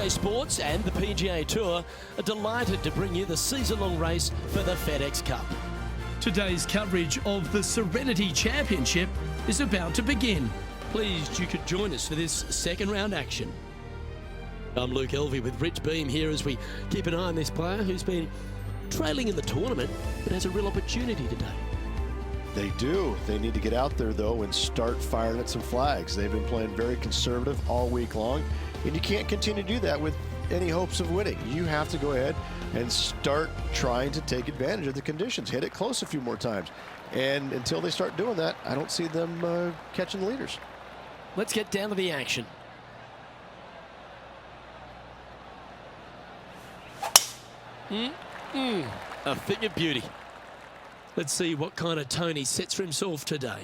Sunday Sports and the PGA Tour are delighted to bring you the season-long race for the FedEx Cup. Today's coverage of the Serenity Championship is about to begin. Pleased you could join us for this second round action. I'm Luke Elvey with Rich Beam here as we keep an eye on this player who's been trailing in the tournament but has a real opportunity today. They do. They need to get out there, though, and start firing at some flags. They've been playing very conservative all week long, and you can't continue to do that with any hopes of winning. You have to go ahead and start trying to take advantage of the conditions. Hit it close a few more times. And until they start doing that, I don't see them catching the leaders. Let's get down to the action. A thing of beauty. Let's see what kind of tone he sets for himself today.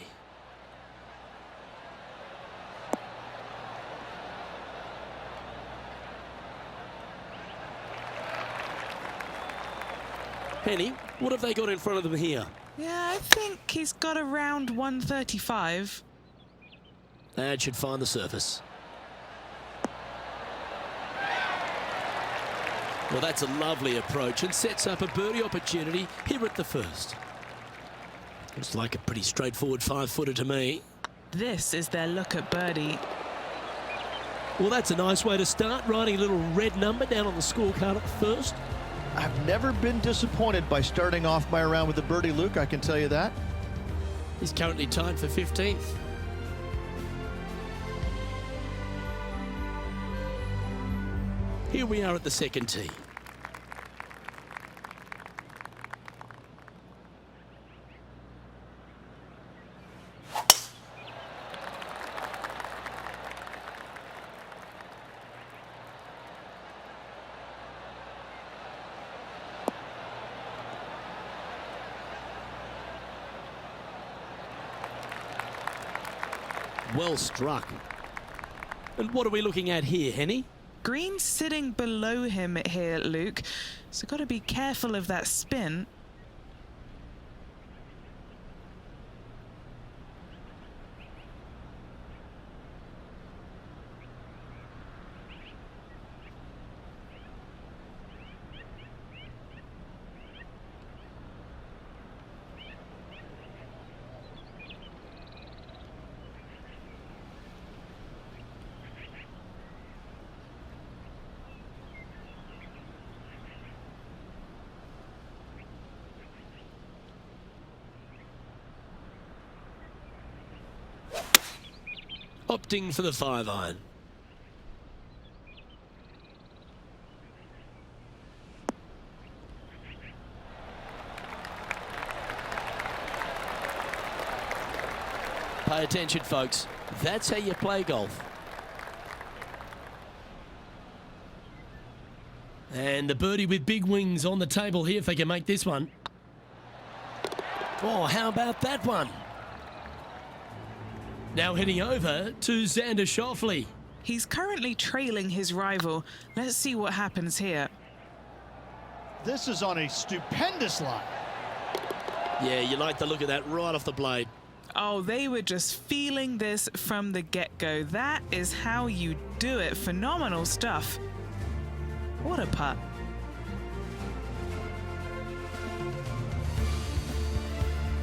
Henny, what have they got in front of them here? Yeah, I think he's got around 135. That should find the surface. Well, that's a lovely approach and sets up a birdie opportunity here at the first. Looks like a pretty straightforward five-footer to me. This is their look at birdie. Well, that's a nice way to start, writing a little red number down on the scorecard at the first. I've never been disappointed by starting off my round with the birdie, Luke, I can tell you that. He's currently tied for 15th. Here we are at the second tee. Well struck. And what are we looking at here, Henny? Green's sitting below him here, Luke, so got to be careful of that spin. Opting for the 5-iron. Pay attention, folks. That's how you play golf. And the birdie with big wings on the table here if they can make this one. Oh, how about that one? Now heading over to Xander Schauffele. He's currently trailing his rival. Let's see what happens here. This is on a stupendous line. Yeah, you like the look of that right off the blade. Oh, they were just feeling this from the get-go. That is how you do it. Phenomenal stuff. What a putt.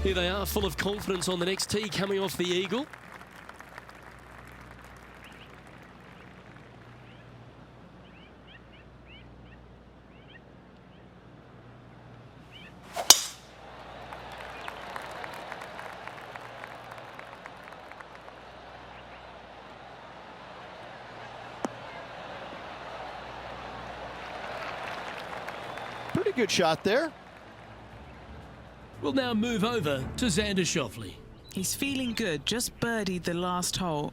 Here they are, full of confidence on the next tee, coming off the eagle. Pretty good shot there. We'll now move over to Xander Schauffele. He's feeling good, just birdied the last hole.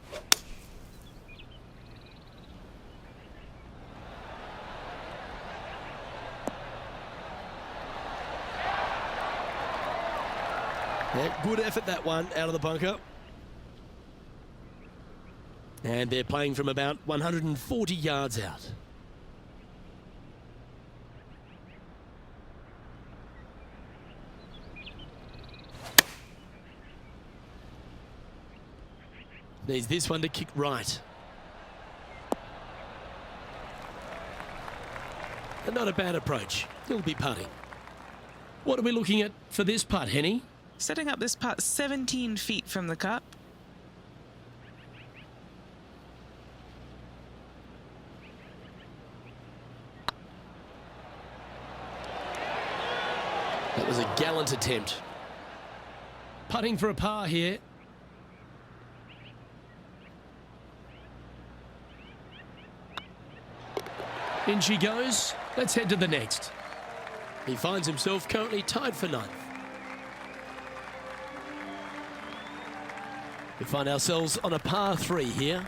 Yeah, good effort, that one, out of the bunker. And they're playing from about 140 yards out. Needs this one to kick right. Not a bad approach. He'll be putting. What are we looking at for this putt, Henny? Setting up this putt 17 feet from the cup. That was a gallant attempt. Putting for a par here. In she goes. Let's head to the next. He finds himself currently tied for ninth. We find ourselves on a par 3 here.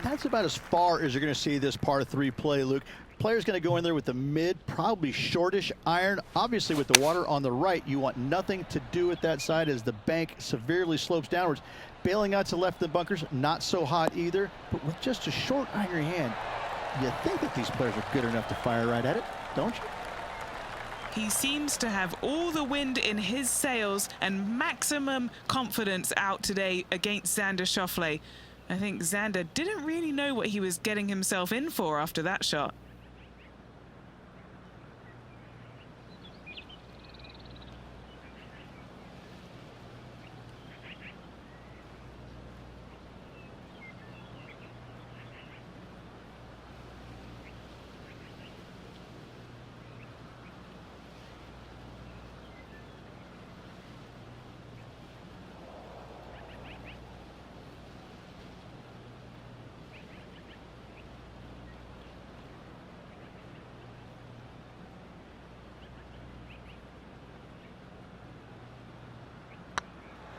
That's about as far as you're going to see this par 3 play, Luke. Player's going to go in there with the mid, probably shortish iron. Obviously, with the water on the right, you want nothing to do with that side as the bank severely slopes downwards. Bailing out to left of the bunkers, not so hot either. But with just a short iron in your hand, you think that these players are good enough to fire right at it, don't you? He seems to have all the wind in his sails and maximum confidence out today against Xander Schauffele. I think Xander didn't really know what he was getting himself in for after that shot.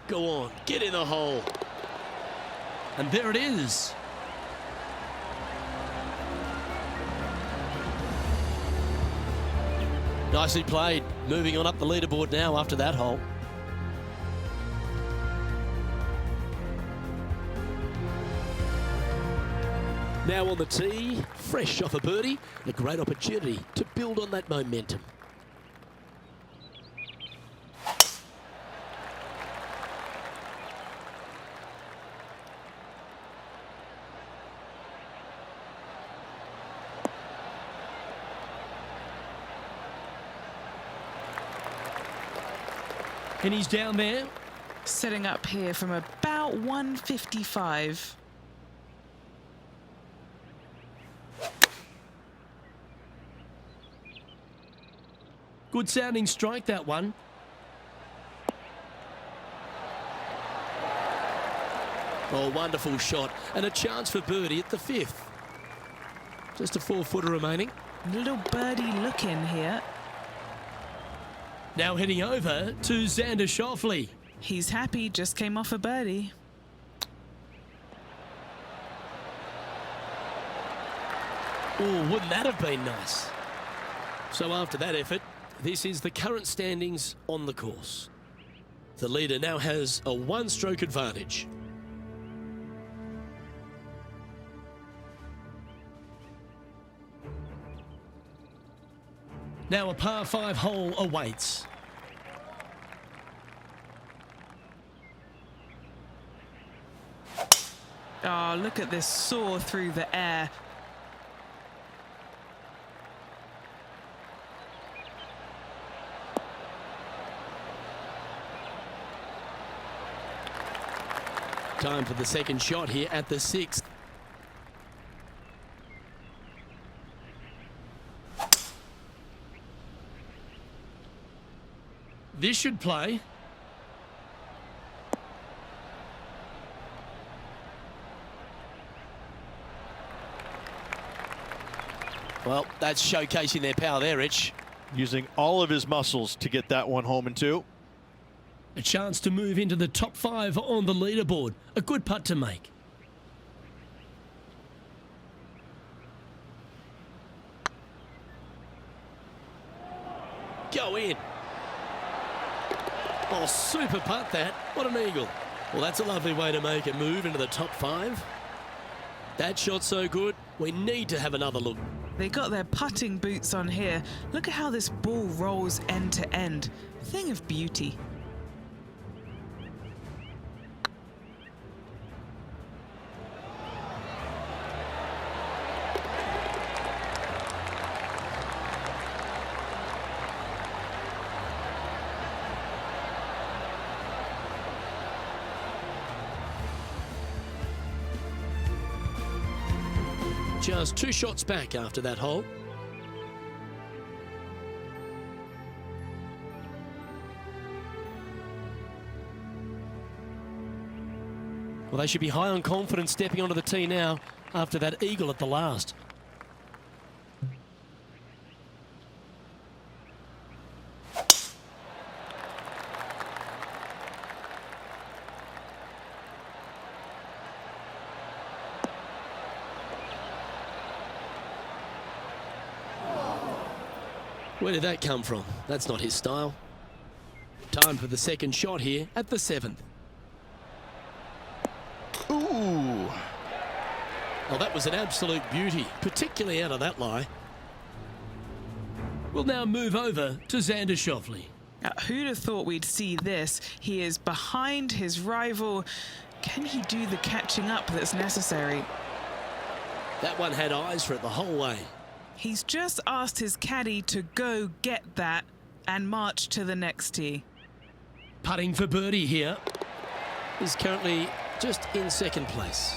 Go on, get in the hole. And there it is. Nicely played. Moving on up the leaderboard now after that hole. Now on the tee, fresh off a birdie, a great opportunity to build on that momentum. And he's down there. Setting up here from about 155. Good sounding strike, that one. Oh, wonderful shot. And a chance for birdie at the 5th. Just a 4-footer remaining. Little birdie look in here. Now heading over to Xander Schauffele. He's happy, just came off a birdie. Oh, wouldn't that have been nice? So after that effort, this is the current standings on the course. The leader now has a 1-stroke advantage. Now a par 5 hole awaits. Oh, look at this soar through the air. Time for the second shot here at the 6th. This should play. Well, that's showcasing their power there, Rich. Using all of his muscles to get that one home in 2. A chance to move into the top 5 on the leaderboard. A good putt to make. Go in. Oh, super putt that. What an eagle. Well, that's a lovely way to make a move into the top 5. That shot's so good, we need to have another look. They got their putting boots on here. Look at how this ball rolls end to end. Thing of beauty. Just 2 shots back after that hole. Well, they should be high on confidence stepping onto the tee now after that eagle at the last. Where did that come from? That's not his style. Time for the second shot here at the 7th. Ooh. Well, that was an absolute beauty, particularly out of that lie. We'll now move over to Xander Schauffele. Who'd have thought we'd see this? He is behind his rival. Can he do the catching up that's necessary? That one had eyes for it the whole way. He's just asked his caddy to go get that and march to the next tee. Putting for birdie here. He's currently just in second place.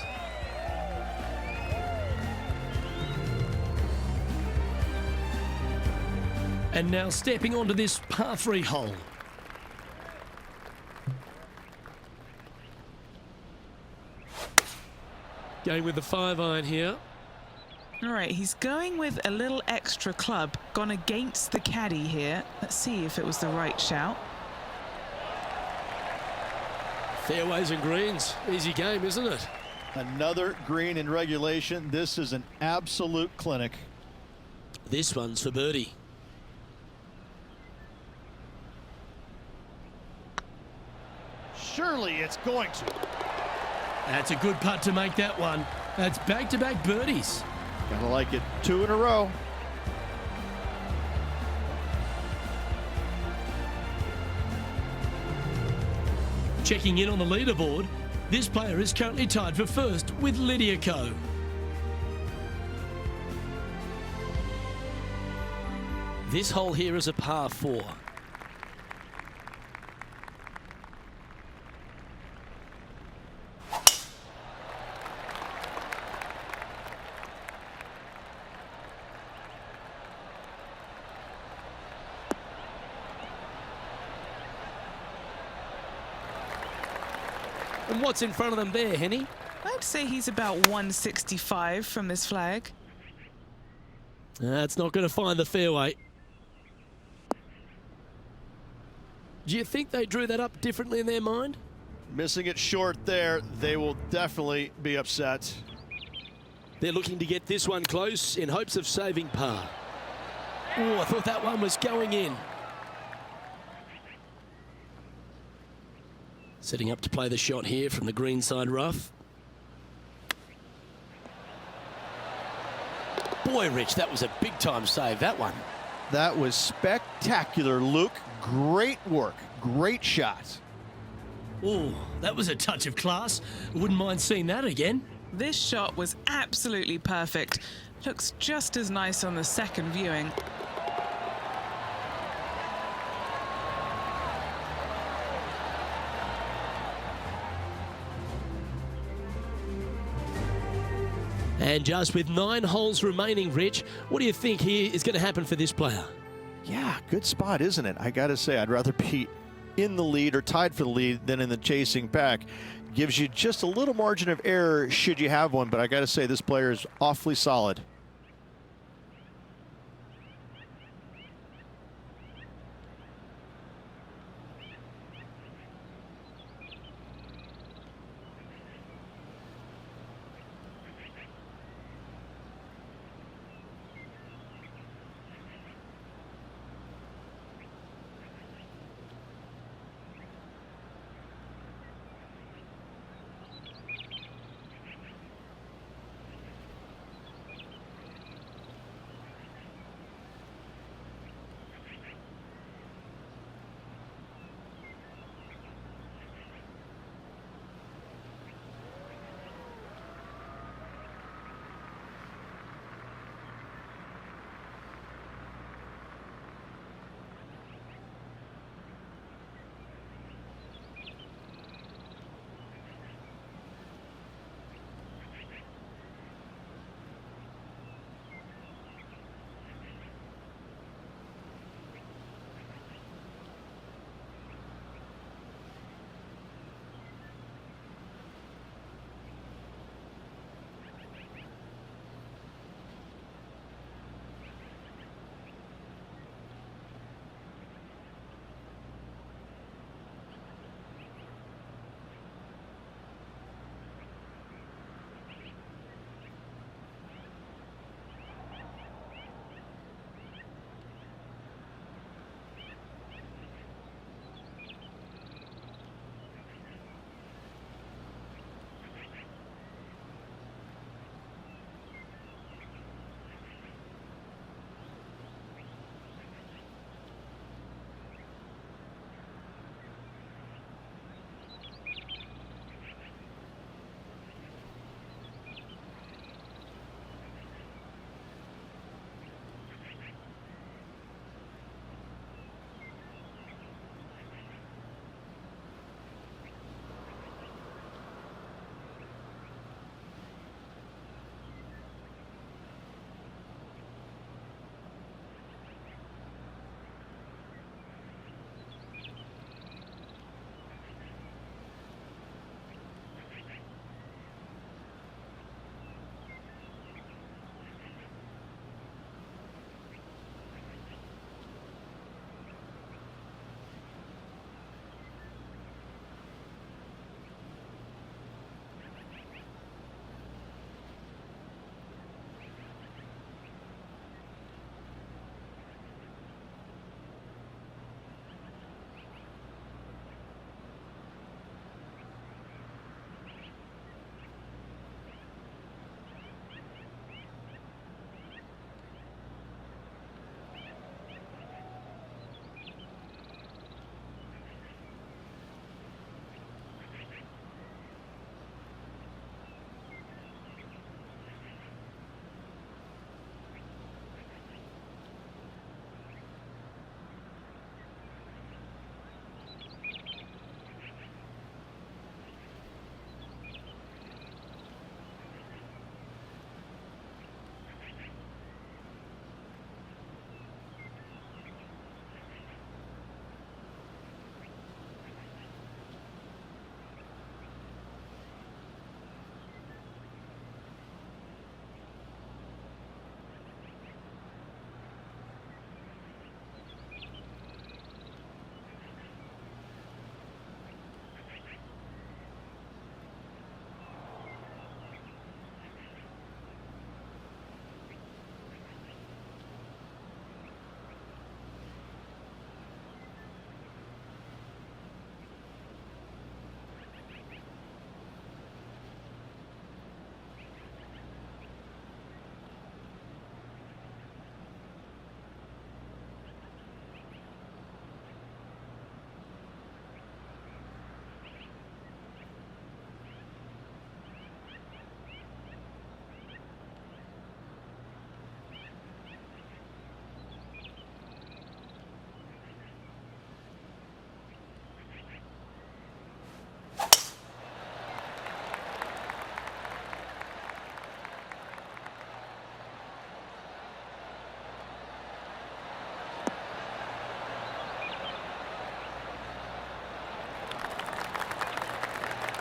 And now stepping onto this par 3 hole. Going with the 5-iron here. All right, he's going with a little extra club, gone against the caddy here. Let's see if it was the right shout. Fairways and greens. Easy game, isn't it? Another green in regulation. This is an absolute clinic. This one's for birdie. Surely it's going to. That's a good putt to make that one. That's back-to-back birdies. Gotta like it. 2 in a row. Checking in on the leaderboard, this player is currently tied for first with Lydia Ko. This hole here is a par 4. And what's in front of them there, Henny? I'd say he's about 165 from this flag. That's not going to find the fairway. Do you think they drew that up differently in their mind? Missing it short there. They will definitely be upset. They're looking to get this one close in hopes of saving par. Oh, I thought that one was going in. Setting up to play the shot here from the greenside rough. Boy, Rich, that was a big-time save, that one. That was spectacular, Luke. Great work. Great shot. Oh, that was a touch of class. Wouldn't mind seeing that again. This shot was absolutely perfect. Looks just as nice on the second viewing. And just with 9 holes remaining, Rich, what do you think here is going to happen for this player? Yeah, good spot, isn't it? I got to say, I'd rather be in the lead or tied for the lead than in the chasing pack. Gives you just a little margin of error should you have one, but I got to say, this player is awfully solid.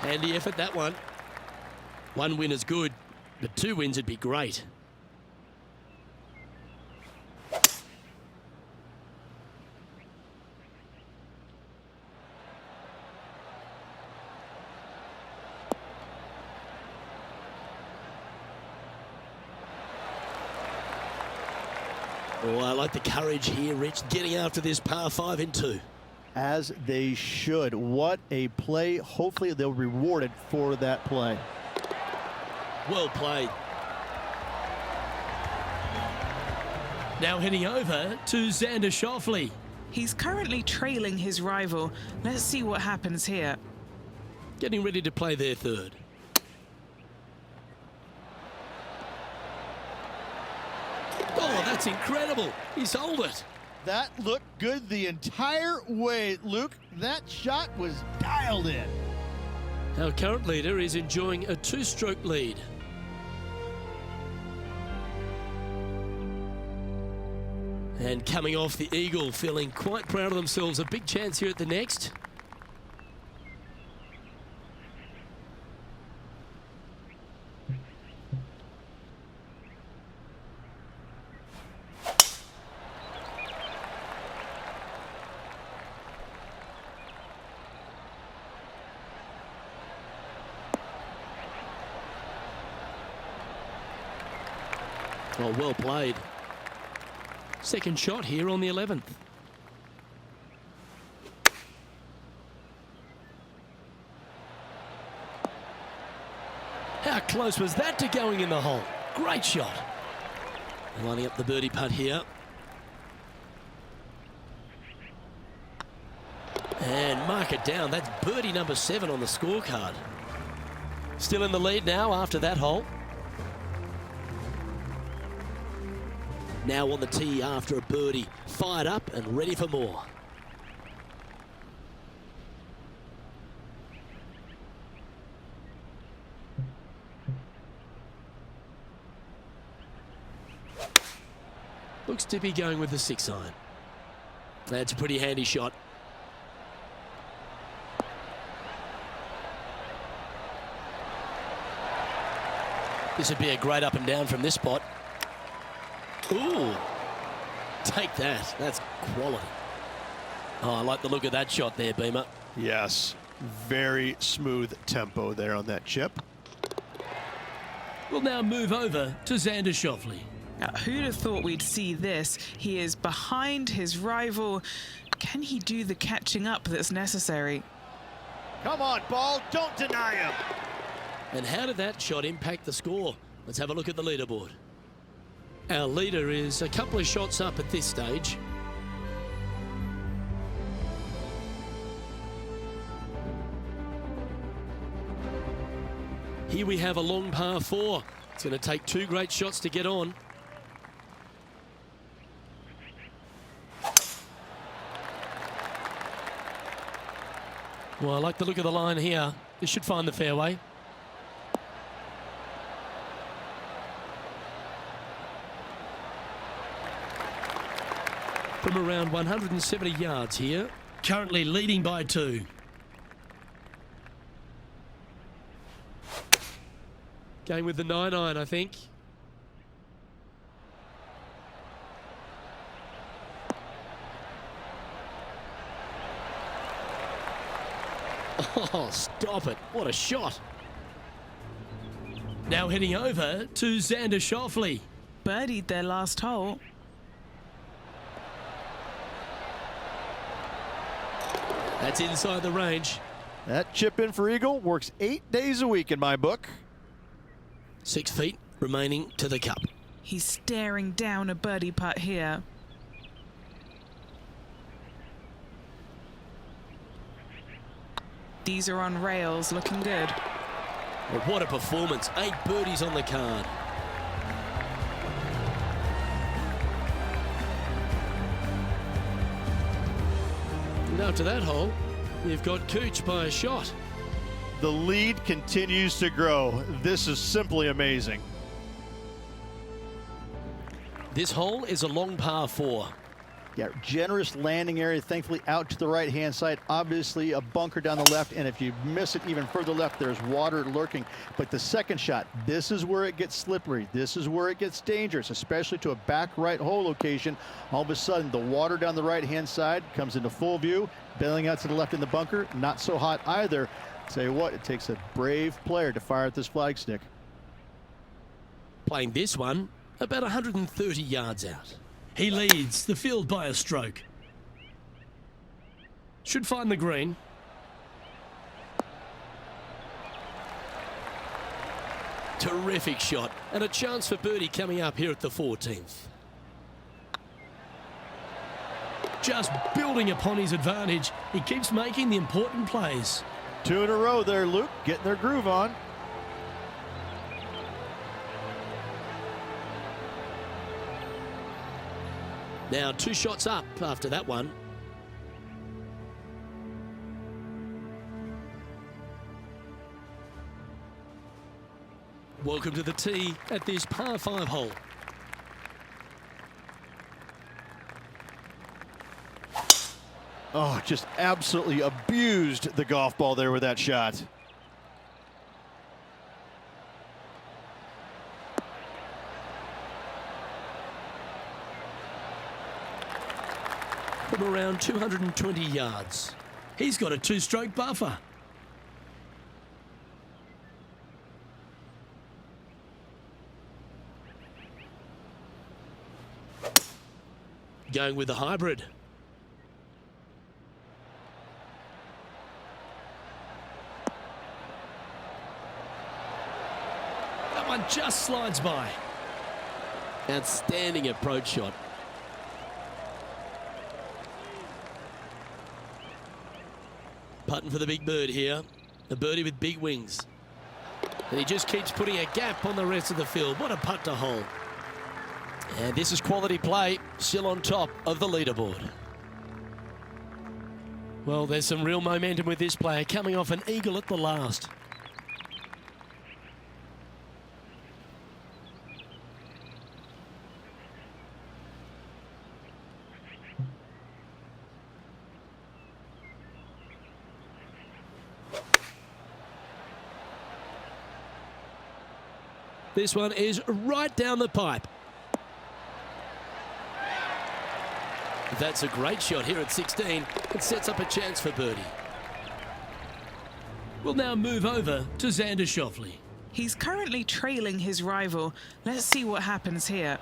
Handy effort, that one. One win is good, but 2 wins would be great. Oh, I like the courage here, Rich, getting after this par 5 in 2. As they should. What a play. Hopefully they'll be rewarded for that play. Well played. Now heading over to Xander Schauffele. He's currently trailing his rival. Let's see what happens here. Getting ready to play their third. Oh, that's incredible. He sold it. That looked good the entire way, Luke. That shot was dialed in. Our current leader is enjoying a 2-stroke lead. And coming off the eagle, feeling quite proud of themselves. A big chance here at the next. Oh, well played. Second shot here on the 11th. How close was that to going in the hole? Great shot. Lining up the birdie putt here. And mark it down. That's birdie number 7 on the scorecard. Still in the lead now after that hole. Now on the tee after a birdie, fired up and ready for more. Looks to be going with the 6-iron. That's a pretty handy shot. This would be a great up and down from this spot. Ooh, take that. That's quality. Oh, I like the look of that shot there, Beamer. Yes, very smooth tempo there on that chip. We'll now move over to Xander Schauffele. Now, who'd have thought we'd see this? He is behind his rival. Can he do the catching up that's necessary? Come on, ball. Don't deny him. And how did that shot impact the score? Let's have a look at the leaderboard. Our leader is a couple of shots up at this stage. Here we have a long par 4. It's going to take 2 great shots to get on. Well, I like the look of the line here. This should find the fairway. From around 170 yards here. Currently leading by 2. Going with the 9-iron, I think. Oh, stop it. What a shot. Now heading over to Xander Schauffele. Birdied their last hole. That's inside the range. That chip in for eagle works 8 days a week in my book. 6 feet remaining to the cup. He's staring down a birdie putt here. These are on rails, looking good. Well, what a performance. 8 birdies on the card. And after that hole, you've got Cooch by a shot. The lead continues to grow. This is simply amazing. This hole is a long par 4. Yeah, generous landing area, thankfully out to the right-hand side. Obviously a bunker down the left, and if you miss it even further left, there's water lurking. But the second shot, this is where it gets slippery. This is where it gets dangerous, especially to a back right hole location. All of a sudden, the water down the right-hand side comes into full view, bailing out to the left in the bunker. Not so hot either. Tell you what, it takes a brave player to fire at this flag stick. Playing this one about 130 yards out. He leads the field by a stroke. Should find the green. Terrific shot, and a chance for birdie coming up here at the 14th. Just building upon his advantage, he keeps making the important plays. 2 in a row there, Luke, getting their groove on. Now 2 shots up after that one. Welcome to the tee at this par 5 hole. Oh, just absolutely abused the golf ball there with that shot. From around 220 yards. He's got a 2-stroke buffer. Going with the hybrid. That one just slides by. Outstanding approach shot. Putting for the big bird here. A birdie with big wings. And he just keeps putting a gap on the rest of the field. What a putt to hole. And this is quality play, still on top of the leaderboard. Well, there's some real momentum with this player, coming off an eagle at the last. This one is right down the pipe. That's a great shot here at 16. It sets up a chance for birdie. We'll now move over to Xander Schauffele. He's currently trailing his rival. Let's see what happens here.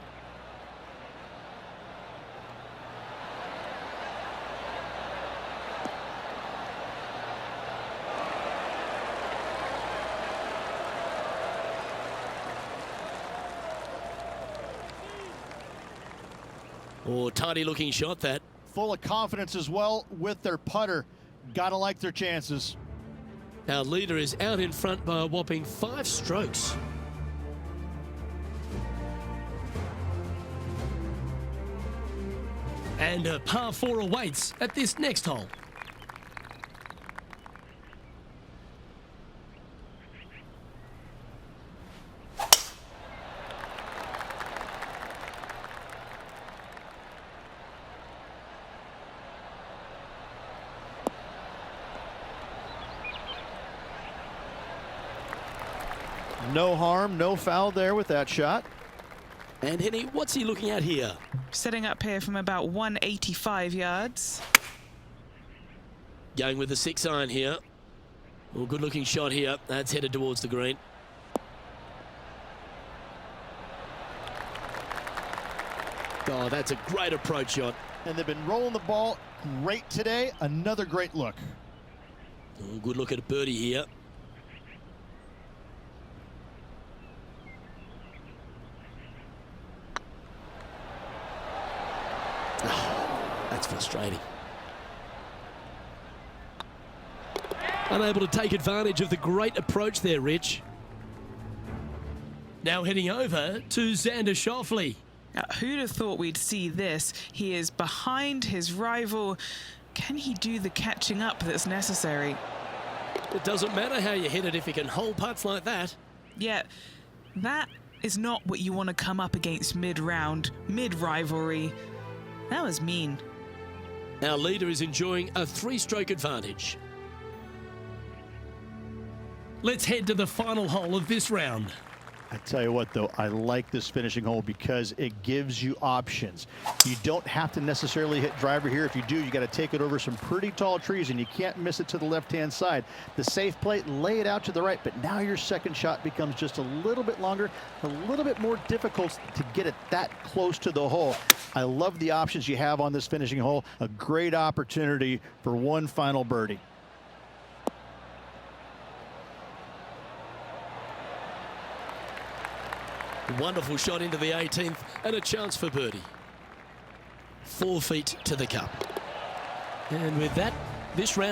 Oh, tidy looking shot that. Full of confidence as well with their putter. Gotta like their chances. Our leader is out in front by a whopping 5 strokes. And a par 4 awaits at this next hole. No harm, no foul there with that shot. And Henny, what's he looking at here? Setting up here from about 185 yards. Going with the 6-iron here. Well, good looking shot here. That's headed towards the green. Oh, that's a great approach shot. And they've been rolling the ball great today. Another great look. Oh, good look at a birdie here. That's frustrating. Unable to take advantage of the great approach there, Rich. Now heading over to Xander Schauffele. Now, who'd have thought we'd see this? He is behind his rival. Can he do the catching up that's necessary? It doesn't matter how you hit it if you can hold putts like that. Yeah, that is not what you want to come up against mid-round, mid-rivalry. That was mean. Our leader is enjoying a 3-stroke advantage. Let's head to the final hole of this round. I tell you what, though, I like this finishing hole because it gives you options. You don't have to necessarily hit driver here. If you do, you got to take it over some pretty tall trees, and you can't miss it to the left-hand side. The safe play, lay it out to the right, but now your second shot becomes just a little bit longer, a little bit more difficult to get it that close to the hole. I love the options you have on this finishing hole. A great opportunity for one final birdie. Wonderful shot into the 18th and a chance for birdie. 4 feet to the cup. And with that, this round